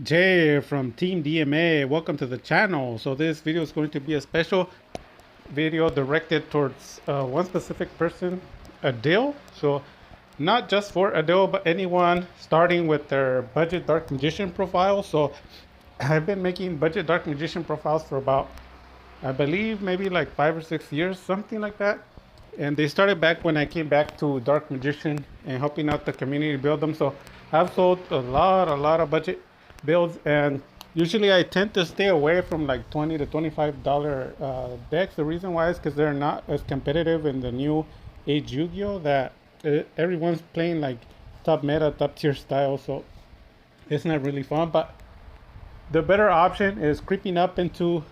Jay from Team DMA. Welcome to the channel. So this video is going to be a special video directed towards one specific person, Adil. So not just for Adil, but anyone starting with their budget dark magician profile. So I've been making budget dark magician profiles for about, I believe, maybe like 5 or 6 years, something like that. And they started back when I came back to Dark Magician and helping out the community build them. So I've sold a lot of budget builds, and usually I tend to stay away from like $20 to $25 decks. The reason why is because they're not as competitive in the new age Yu-Gi-Oh that everyone's playing like top meta, top tier style. So it's not really fun. But the better option is creeping up into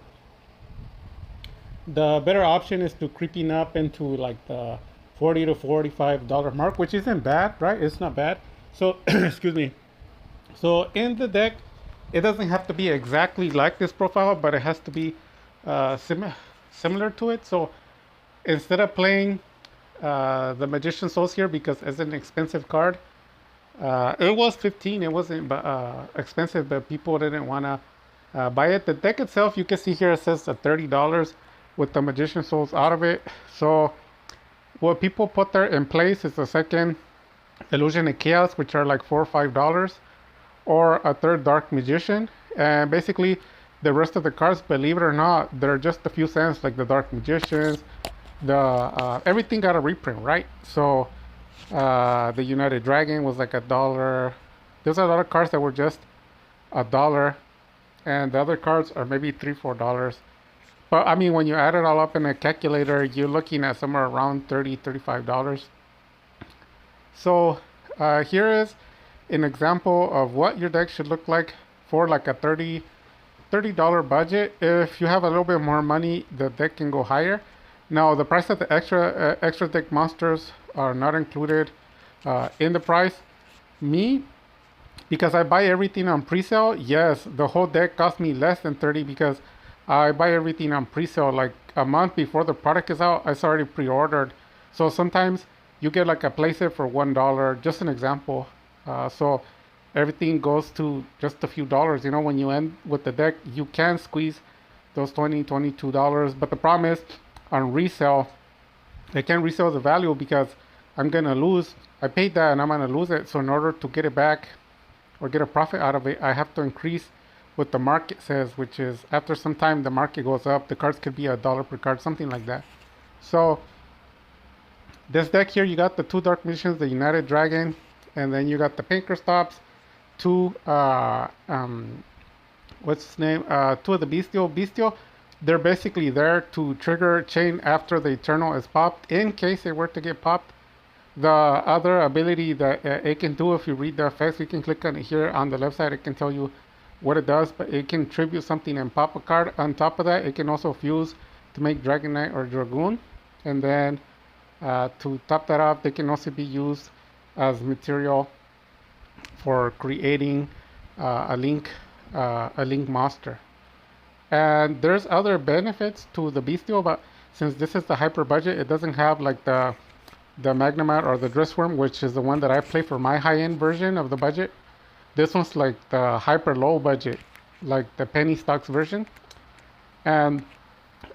the better option is to creeping up into like the $40 to $45 mark, which isn't bad, right? It's not bad. So excuse me. So in the deck, it doesn't have to be exactly like this profile, but it has to be similar to it. So instead of playing the Magician Souls here because it's an expensive card, it was 15. It wasn't expensive, but people didn't want to buy it. The deck itself, you can see here, it says $30 with the Magician Souls out of it. So what people put there in place is a second Illusion and Chaos, which are like $4 or $5, or a third Dark Magician. And basically, the rest of the cards, believe it or not, they're just a few cents, like the Dark Magicians. The everything got a reprint, right? So the United Dragon was like $1. There's a lot of cards that were just $1, and the other cards are maybe $3 or $4. But I mean, when you add it all up in a calculator, you're looking at somewhere around $35. So here is an example of what your deck should look like for like a $30 budget. If you have a little bit more money, the deck can go higher. Now the price of the extra deck monsters are not included in the price. Me, because I buy everything on pre-sale, yes, the whole deck cost me less than 30 because I buy everything on pre-sale like a month before the product is out. It's already pre-ordered. So sometimes you get like a playset for $1, just an example. So everything goes to just a few dollars. You know, when you end with the deck, you can squeeze those $22. But the problem is on resale, I can't resell the value because I'm gonna lose. I paid that and I'm gonna lose it. So in order to get it back or get a profit out of it, I have to increase what the market says, which is after some time the market goes up. The cards could be $1 per card, something like that. So this deck here, you got the two Dark Missions, the United Dragon, and then you got the Pinker Stops, two what's his name? Two of the Bestial. Bestial, they're basically there to trigger chain after the Eternal is popped, in case it were to get popped. The other ability that it can do, if you read the effects, you can click on it here on the left side. It can tell you what it does, but it can tribute something and pop a card. On top of that, it can also fuse to make Dragon Knight or Dragoon. And then to top that off, they can also be used as material for creating a link monster. And there's other benefits to the Bestial, but since this is the hyper budget, it doesn't have like the Magnemite or the Dressworm, which is the one that I play for my high-end version of the budget. This one's like the hyper low budget, like the penny stocks version. And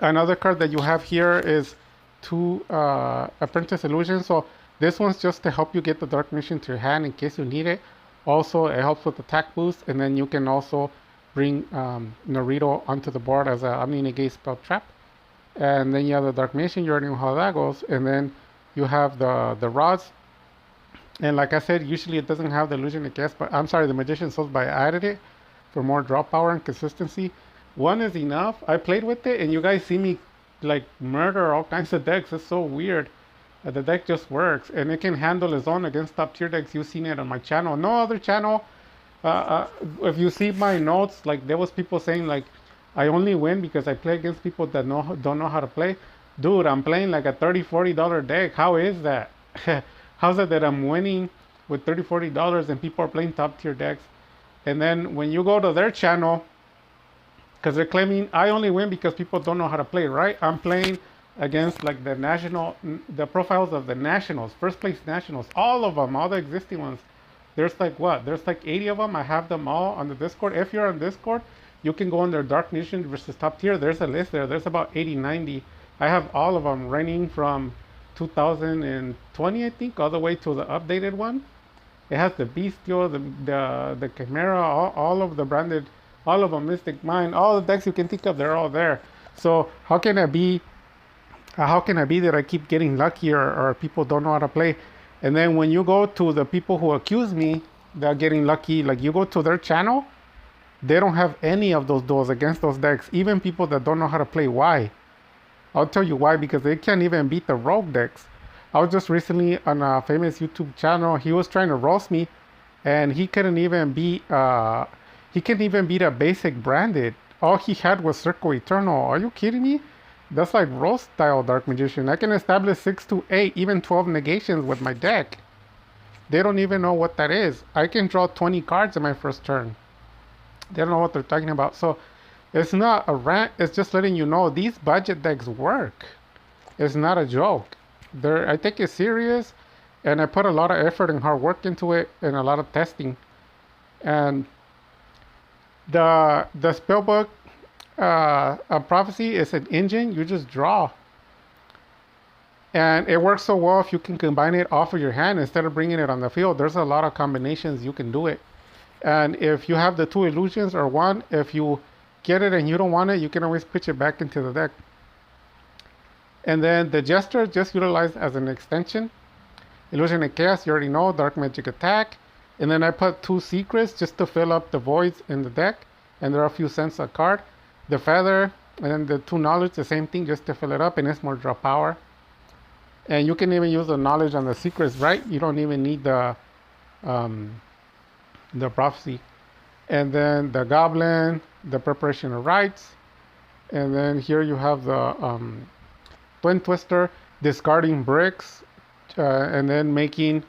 another card that you have here is two Apprentice Illusions. So this one's just to help you get the Dark Mission to your hand in case you need it. Also, it helps with attack boost, and then you can also bring Naruto onto the board as a Omni-Negate spell trap. And then you have the Dark Mission, you already know how that goes. And then you have the rods. And like I said, usually it doesn't have the Illusion of Guess, but I'm sorry, the Magician Souls, but I added it for more draw power and consistency. One is enough. I played with it, and you guys see me like murder all kinds of decks. It's so weird. The deck just works, and it can handle its own against top tier decks. You've seen it on my channel. No other channel. If you see my notes, like there was people saying like, I only win because I play against people that don't know how to play. Dude, I'm playing like a $30-$40 deck. How is that? How's it that I'm winning with $30-$40 and people are playing top tier decks? And then when you go to their channel, because they're claiming I only win because people don't know how to play, right? I'm playing against like the profiles of the nationals, first place nationals, all of them, all the existing ones. There's like what? There's like 80 of them. I have them all on the Discord. If you're on Discord, you can go under Dark Magician versus Top Tier. There's a list there. There's about 80, 90. I have all of them running from 2020, I think, all the way to the updated one. It has the Bestial, the Chimera, all of the branded, all of them, Mystic Mine, all the decks you can think of, they're all there. So how can I be that I keep getting lucky, or people don't know how to play? And then when you go to the people who accuse me that getting lucky, like you go to their channel, they don't have any of those duels against those decks. Even people that don't know how to play. Why? I'll tell you why, because they can't even beat the rogue decks. I was just recently on a famous YouTube channel. He was trying to roast me, and he couldn't even beat. He couldn't even beat a basic branded. All he had was Circle Eternal. Are you kidding me? That's like roast style Dark Magician. I can establish 6 to 8, even 12 negations with my deck. They don't even know what that is. I can draw 20 cards in my first turn. They don't know what they're talking about. So it's not a rant. It's just letting you know these budget decks work. It's not a joke. I take it serious, and I put a lot of effort and hard work into it, and a lot of testing. And the spellbook a prophecy is an engine. You just draw, and it works so well if you can combine it off of your hand instead of bringing it on the field. There's a lot of combinations you can do it. And if you have the 2 illusions or 1, if you get it and you don't want it, you can always pitch it back into the deck. And then the Jester just utilized as an extension. Illusion of Chaos, you already know, Dark Magic Attack. And then I put 2 secrets just to fill up the voids in the deck. And there are a few cents a card. The Feather, and then the 2 Knowledge, the same thing, just to fill it up, and it's more draw power. And you can even use the Knowledge on the secrets, right? You don't even need the prophecy. And then the Goblin, the Preparation of Rites. And then here you have the Twin Twister, discarding bricks, and then making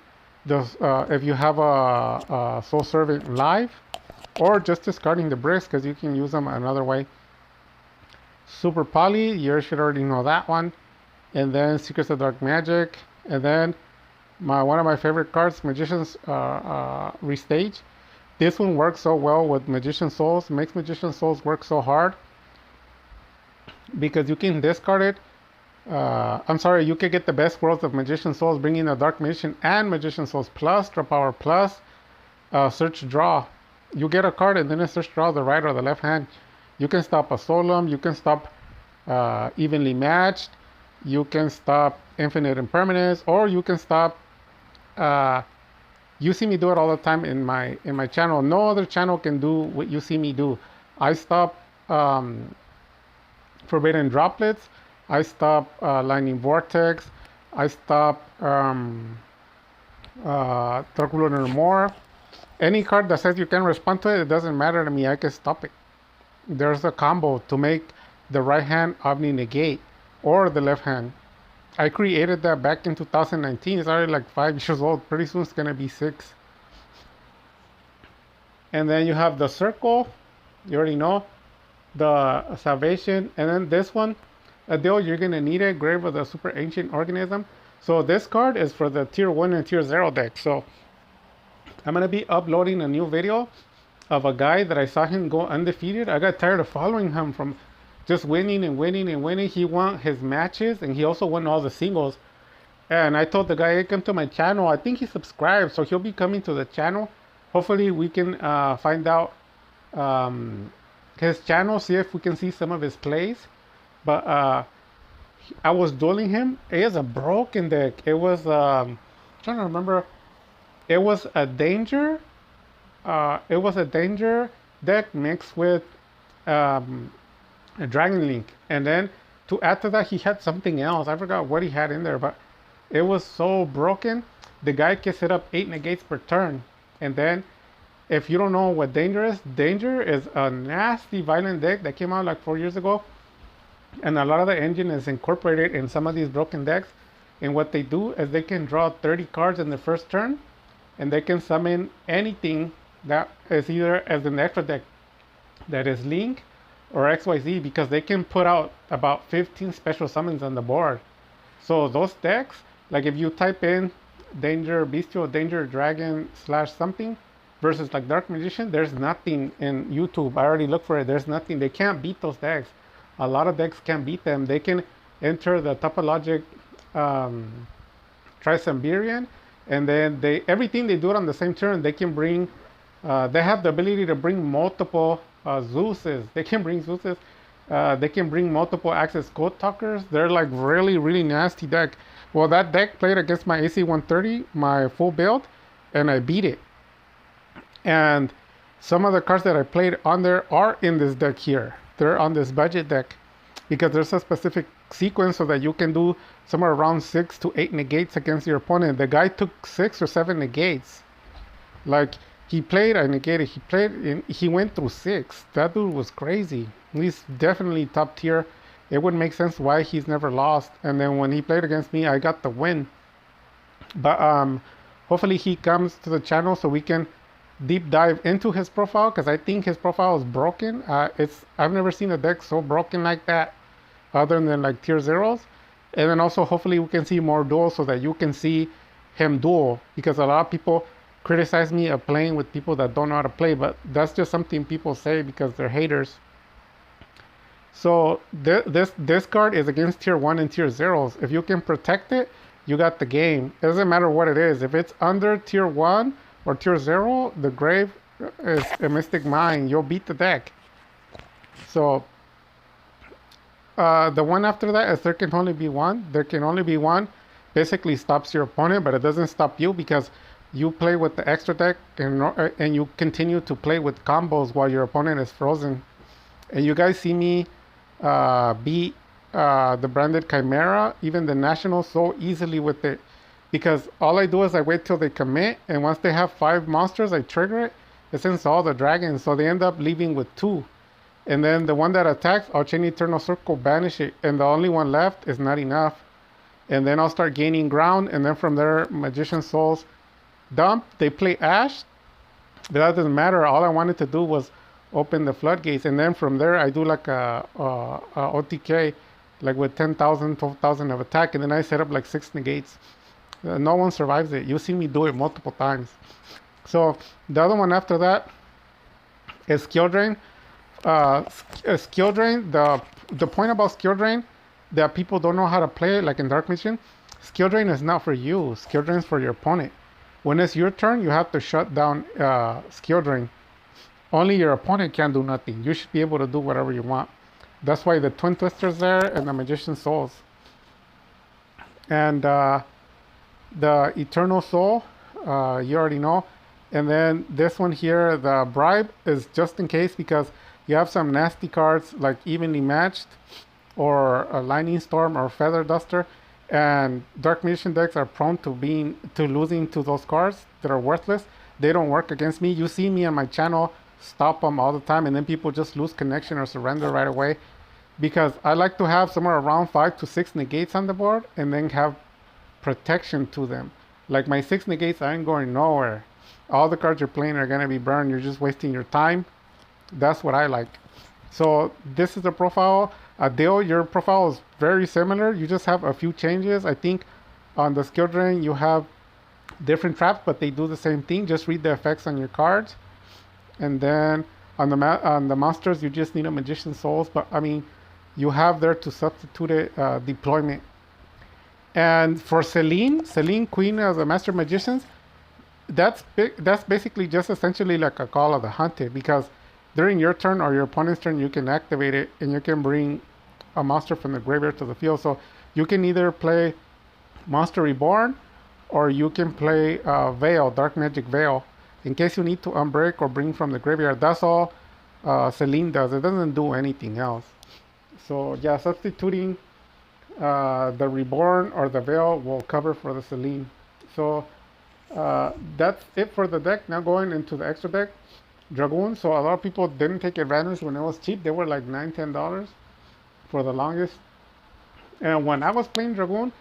the if you have a Soul Servant live, or just discarding the bricks because you can use them another way. Super Poly, you should already know that one. And then Secrets of Dark Magic. And then one of my favorite cards, Magician's Restage. This one works so well with Magician Souls. Makes Magician Souls work so hard because you can discard it. I'm sorry, you can get the best worlds of Magician Souls, bringing a Dark Magician and Magician Souls plus, draw power plus, search draw. You get a card and then a search draw the right or the left hand. You can stop a Solemn, you can stop Evenly Matched, you can stop Infinite Impermanence, or you can stop you see me do it all the time in my channel. No other channel can do what you see me do. I stop Forbidden Droplets, I stop Lightning Vortex, I stop Dark Lunar More. Any card that says you can respond to it, it doesn't matter to me. I can stop it. There's a combo to make the right hand Omni negate or the left hand. I created that back in 2019. It's already like 5 years old. Pretty soon it's gonna be 6. And then you have the Circle. You already know. The Salvation. And then this one, a deal you're gonna need it. Grave of the Super Ancient Organism. So this card is for the tier 1 and tier 0 deck. So I'm gonna be uploading a new video of a guy that I saw him go undefeated. I got tired of following him from just winning and winning and winning. He won his matches and he also won all the singles. And I told the guy, hey, come to my channel. I think he subscribed, so he'll be coming to the channel. Hopefully we can find out his channel, see if we can see some of his plays. But I was dueling him. It is a broken deck. It was I'm trying to remember. It was a danger. It was a danger deck mixed with a Dragon Link, and then to add to that, he had something else. I forgot what he had in there, but it was so broken. The guy can set up 8 negates per turn, and then if you don't know what Danger is a nasty violent deck that came out like 4 years ago, and a lot of the engine is incorporated in some of these broken decks. And what they do is they can draw 30 cards in the first turn, and they can summon anything that is either as an extra deck that is Link or XYZ, because they can put out about 15 special summons on the board. So those decks, like if you type in Danger Bestial, Danger Dragon slash something versus like Dark Magician, there's nothing in YouTube. I already looked for it. There's nothing. They can't beat those decks. A lot of decks can't beat them. They can enter the Topologic Trisemberian, and then everything they do it on the same turn. They can bring. They have the ability to bring multiple Zeuses. They can bring Zeuses. They can bring multiple Access Code Talkers. They're like really, really nasty deck. Well, that deck played against my AC 130, my full build, and I beat it. And some of the cards that I played on there are in this deck here. They're on this budget deck because there's a specific sequence so that you can do somewhere around 6 to 8 negates against your opponent. The guy took 6 or 7 negates. Like, he played, I negated, he played, and he went through 6. That dude was crazy. He's definitely top tier. It would make sense why he's never lost. And then when he played against me, I got the win. But hopefully he comes to the channel so we can deep dive into his profile, because I think his profile is broken. I've never seen a deck so broken like that other than like tier zeros. And then also hopefully we can see more duels so that you can see him duel, because a lot of people criticize me of playing with people that don't know how to play, but that's just something people say because they're haters. So this card is against tier 1 and tier zeros. If you can protect it, you got the game. It doesn't matter what it is. If it's under tier 1 or tier 0, the grave is a Mystic Mine. You'll beat the deck. So the one after that is there can only be one. There can only be one. Basically stops your opponent, but it doesn't stop you because you play with the extra deck and you continue to play with combos while your opponent is frozen. And you guys see me beat the branded Chimera, even the National, so easily with it. Because all I do is I wait till they commit, and once they have 5 monsters, I trigger it. It sends all the dragons, so they end up leaving with 2. And then the one that attacks, I'll chain Eternal Circle, banish it, and the only one left is not enough. And then I'll start gaining ground, and then from there, Magician Souls dump. They play Ash, but that doesn't matter. All I wanted to do was open the floodgates, and then from there I do like a OTK, like with 10,000, 12,000 of attack, and then I set up like 6 negates. No one survives it. You see me do it multiple times. So the other one after that is Skill Drain. Skill Drain, the point about Skill Drain that people don't know how to play it, like in Dark Magician, Skill Drain is not for you. Skill Drain is for your opponent. When it's your turn, you have to shut down Skill Drain. Only your opponent can do nothing. You should be able to do whatever you want. That's why the Twin Twister's there and the Magician Souls. And the Eternal Soul, you already know. And then this one here, the Bribe, is just in case because you have some nasty cards like Evenly Matched or a Lightning Storm or Feather Duster. And Dark Magician decks are prone to losing to those cards that are worthless. They don't work against me. You see me on my channel stop them all the time, and then people just lose connection or surrender right away, because I like to have somewhere around 5 to 6 negates on the board and then have protection to them. Like my 6 negates, I ain't going nowhere. All the cards you're playing are gonna be burned. You're just wasting your time. That's what I like. So this is the profile. Adele, your profile is very similar. You just have a few changes. I think on the Skill Drain you have different traps, but they do the same thing. Just read the effects on your cards. And then on the monsters, you just need a Magician Souls. But I mean, you have there to substitute it deployment. And for Celine, Queen of the Master Magicians, that's basically just essentially like a Call of the Hunted, because during your turn or your opponent's turn, you can activate it and you can bring a monster from the graveyard to the field. So you can either play Monster Reborn or you can play Veil, Dark Magic Veil, in case you need to unbreak or bring from the graveyard. That's all Celine does. It doesn't do anything else. So yeah, substituting the Reborn or the Veil will cover for the Celine. So that's it for the deck. Now going into the extra deck, Dragoon. So a lot of people didn't take advantage when it was cheap. They were like $9, $10 for the longest. And when I was playing Dragoon,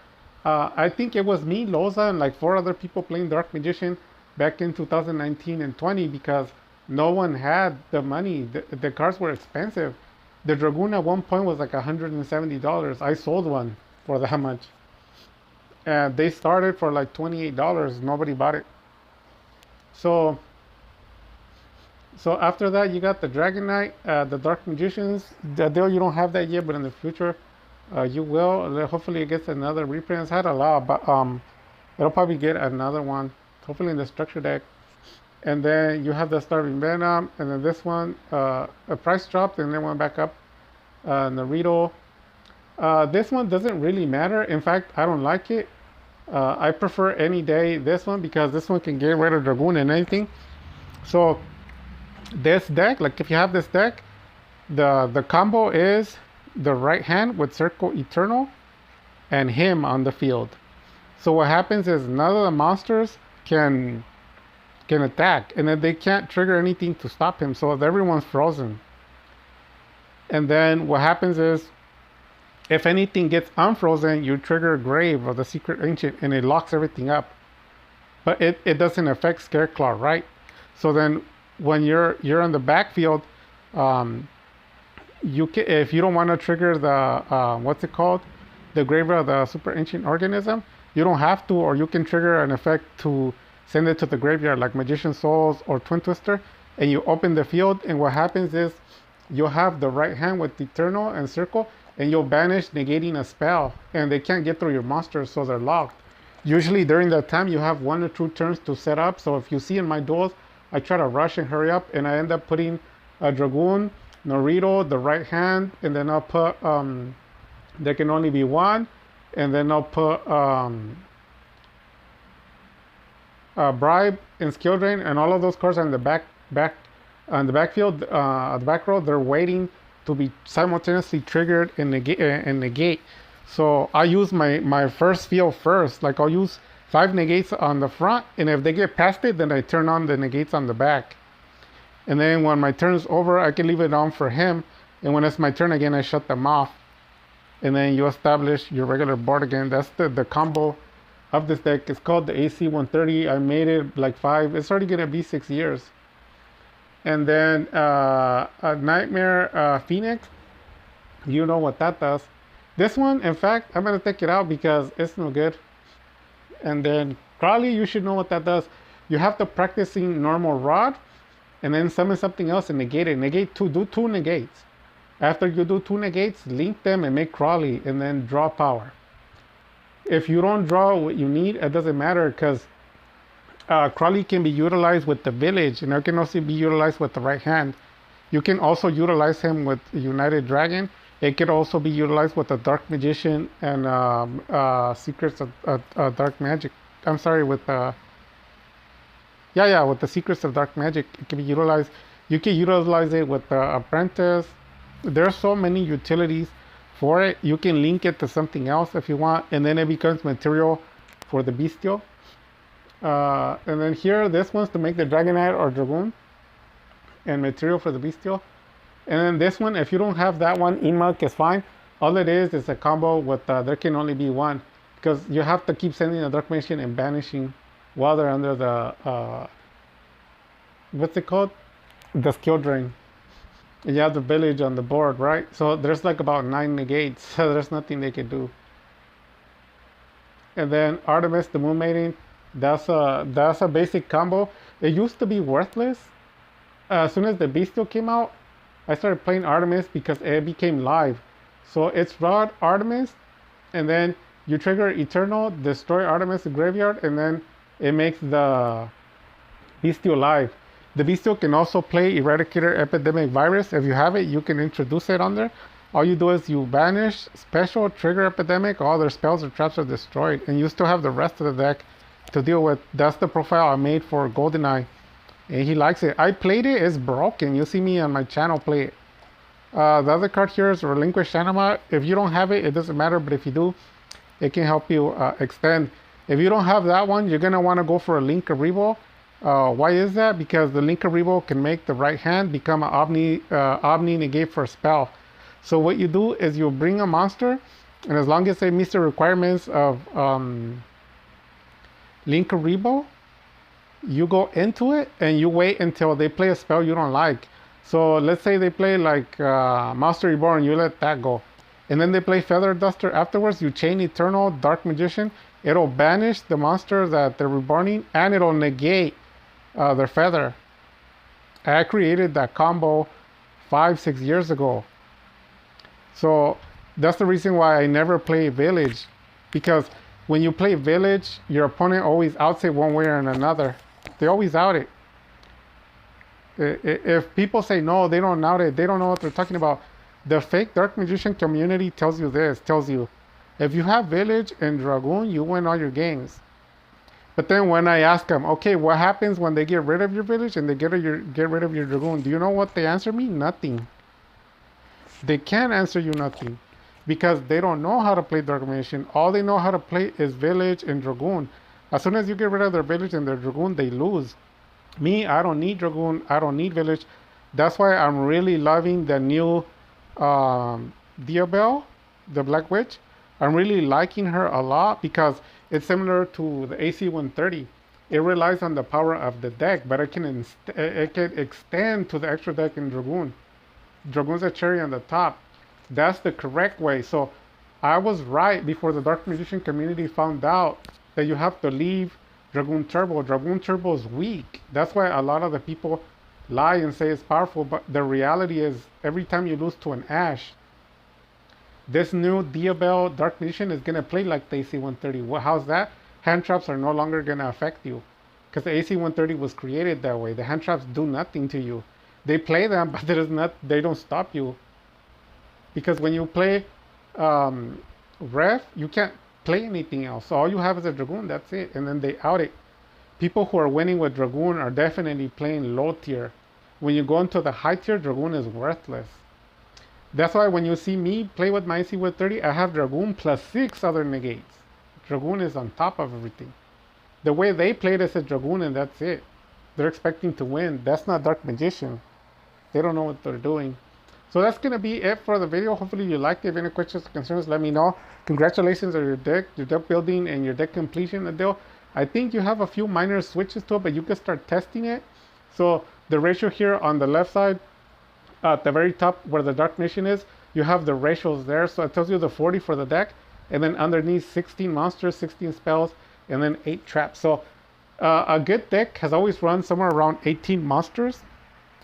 I think it was me, Loza, and like 4 other people playing Dark Magician back in 2019 and 20, because no one had the money. The cards were expensive. The Dragoon at one point was like $170. I sold one for that much. and they started for like $28. Nobody bought it. So after that, you got the Dragon Knight, the Dark Magicians. The deal, you don't have that yet, but in the future, you will. Hopefully, it gets another reprint. It's had a lot, but it'll probably get another one. Hopefully, in the structure deck. And then you have the Starving Venom, and then this one, a price dropped and then went back up. Naruto. This one doesn't really matter. In fact, I don't like it. I prefer any day this one because this one can get rid of Dragoon and anything. So this deck, like if you have this deck, the combo is the right hand with Circle Eternal and him on the field. So what happens is none of the monsters can attack, and then they can't trigger anything to stop him, so everyone's frozen. And then what happens is if anything gets unfrozen, you trigger Grave of the Secret Ancient and it locks everything up. But it doesn't affect Scareclaw, right? So then when you're on the backfield, you can, if you don't want to trigger the what's it called, the Graveyard of the Super Ancient Organism, you don't have to, or you can trigger an effect to send it to the graveyard like Magician Souls or Twin Twister, and you open the field, and what happens is you'll have the right hand with Eternal and Circle, and you'll banish negating a spell, and they can't get through your monsters, so they're locked. Usually during that time you have 1 or 2 turns to set up, so if you see in my duels, I try to rush and hurry up, and I end up putting a Dragoon, Naruto, the right hand, and then I'll put, there can only be one, and then I'll put Bribe and Skill Drain, and all of those cards on the backfield, the back row, they're waiting to be simultaneously triggered and negate. So I use my first field first. Like I'll use 5 negates on the front, and if they get past it, then I turn on the negates on the back. And then when my turn's over, I can leave it on for him, and when it's my turn again, I shut them off. And then you establish your regular board again. That's the combo of this deck. It's called the AC 130. I made it like 5. It's already gonna be 6 years. And then a Nightmare Phoenix. You know what that does. This one, in fact, I'm gonna take it out because it's no good. And then Crowley, you should know what that does. You have to practicing normal Rod, and then summon something else and negate it. Do 2 negates. After you do 2 negates, link them and make Crawley, and then draw power. If you don't draw what you need, it doesn't matter because Crawley can be utilized with the village, and it can also be utilized with the right hand. You can also utilize him with United Dragon. It could also be utilized with the Dark Magician and Secrets of Dark Magic. I'm sorry, with with the Secrets of Dark Magic. It can be utilized. You can utilize it with the Apprentice. There are so many utilities for it. You can link it to something else if you want, and then it becomes material for the Bestial. And then here, this one's to make the Dragonite or Dragoon, and material for the Bestial. And then this one, if you don't have that one, Inmug is fine. All it is a combo with there can only be one, because you have to keep sending the Dark Magician and banishing while they're under the what's it called? The Skill Drain. And you have the village on the board, right? So there's like about 9 negates, so there's nothing they can do. And then Artemis, the Moon Maiden, that's a basic combo. It used to be worthless. As soon as the Bestial came out, I started playing Artemis because it became live. So it's Rod, Artemis, and then you trigger Eternal, destroy Artemis graveyard, and then it makes the Bestial live. The Bestial can also play Eradicator Epidemic Virus. If you have it, you can introduce it on there. All you do is you banish, special, trigger Epidemic, all their spells or traps are destroyed, and you still have the rest of the deck to deal with. That's the profile I made for GoldenEye, and he likes it. I played it, it's broken. You'll see me on my channel play it. The other card here is Relinquish Anima. If you don't have it, it doesn't matter, but if you do, it can help you extend. If you don't have that one, you're going to want to go for a Linkuriboh. Why is that? Because the Linkuriboh can make the right hand become an Omni negate for a spell. So what you do is you bring a monster, and as long as it meets the requirements of Linkuriboh, you go into it and you wait until they play a spell you don't like. So let's say they play like Monster Reborn, you let that go. And then they play Feather Duster afterwards, you chain Eternal, Dark Magician, It'll banish the monsters that they're reborning, and it'll negate their feather. I created that combo 5-6 years ago. So that's the reason why I never play Village. Because when you play Village, your opponent always outs it one way or another. They always out it. If people say no, they don't out it, they don't know what they're talking about. The fake Dark Magician community tells you this, tells you, if you have Village and Dragoon, you win all your games. But then when I ask them, okay, what happens when they get rid of your Village and they get rid of your Dragoon? Do you know what they answer me? Nothing. They can't answer you nothing because they don't know how to play Dark Magician. All they know how to play is Village and Dragoon. As soon as you get rid of their Village and their Dragoon, they lose. Me, I don't need Dragoon. I don't need Village. That's why I'm really loving the new Diabelle, the Black Witch. I'm really liking her a lot because it's similar to the AC-130. It relies on the power of the deck, but it can extend to the extra deck in Dragoon. Dragoon's a cherry on the top. That's the correct way. So I was right before the Dark Magician community found out that you have to leave Dragoon Turbo. Dragoon Turbo is weak. That's why a lot of the people lie and say it's powerful, but the reality is every time you lose to an Ash, this new Diabelle Dark Magician is going to play like the AC-130. Well, how's that? Hand traps are no longer going to affect you because the AC-130 was created that way. The hand traps do nothing to you. They play them, but they don't stop you. Because when you play Ref, you can't play anything else. So all you have is a Dragoon, that's it. And then they out it. People who are winning with Dragoon are definitely playing low tier. When you go into the high tier, Dragoon is worthless. That's why when you see me play with my AC-130, I have Dragoon plus 6 other negates. Dragoon is on top of everything. The way they play this is Dragoon and that's it. They're expecting to win. That's not Dark Magician. They don't know what they're doing. So that's going to be it for the video. Hopefully you liked it. If any questions or concerns, let me know. Congratulations on your deck building and your deck completion, Adele. I think you have a few minor switches to it, but you can start testing it. So the ratio here on the left side, at the very top where the Dark Magician is, you have the ratios there. So it tells you the 40 for the deck. And then underneath 16 monsters, 16 spells, and then 8 traps. So a good deck has always run somewhere around 18 monsters.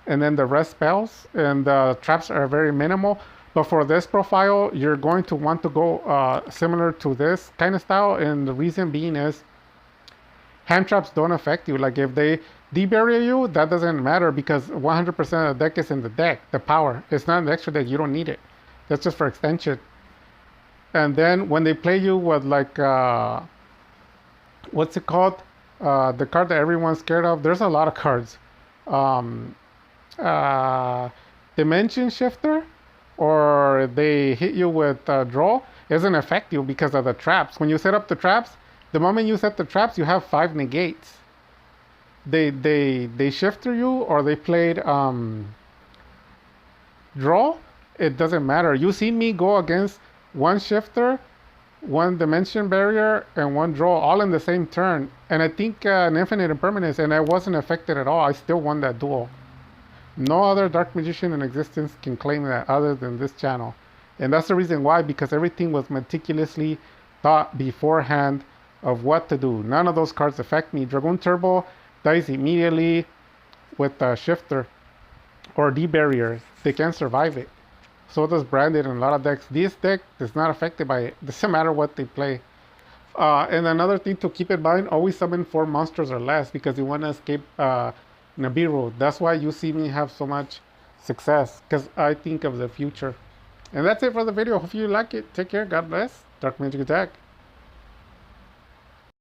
And then the rest spells, and the traps are very minimal. But for this profile, you're going to want to go similar to this kind of style, and the reason being is hand traps don't affect you. Like if they debarrier you, that doesn't matter because 100% of the deck is in the deck, the power. It's not an extra deck, you don't need it. That's just for extension. And then when they play you with like, what's it called? The card that everyone's scared of, there's a lot of cards. Dimension Shifter, or they hit you with draw, doesn't affect you because of the traps. When you set up the traps, the moment you set the traps, you have 5 negates. They shifter you, or they played draw. It doesn't matter. You see me go against 1 shifter, 1 dimension barrier, and 1 draw all in the same turn, and I think an infinite impermanence, and I wasn't affected at all. I still won that duel. No other Dark Magician in existence can claim that other than this channel. And that's the reason why, because everything was meticulously thought beforehand of what to do. None of those cards affect me. Dragoon Turbo dies immediately with a shifter or D-barrier. They can't survive it. So does Branded in a lot of decks. This deck is not affected by it. Doesn't matter what they play. And another thing to keep in mind, always summon 4 monsters or less because you want to escape Nibiru. That's why you see me have so much success, because I think of the future. And that's it for the video. Hope you like it. Take care. God bless. Dark Magic Attack.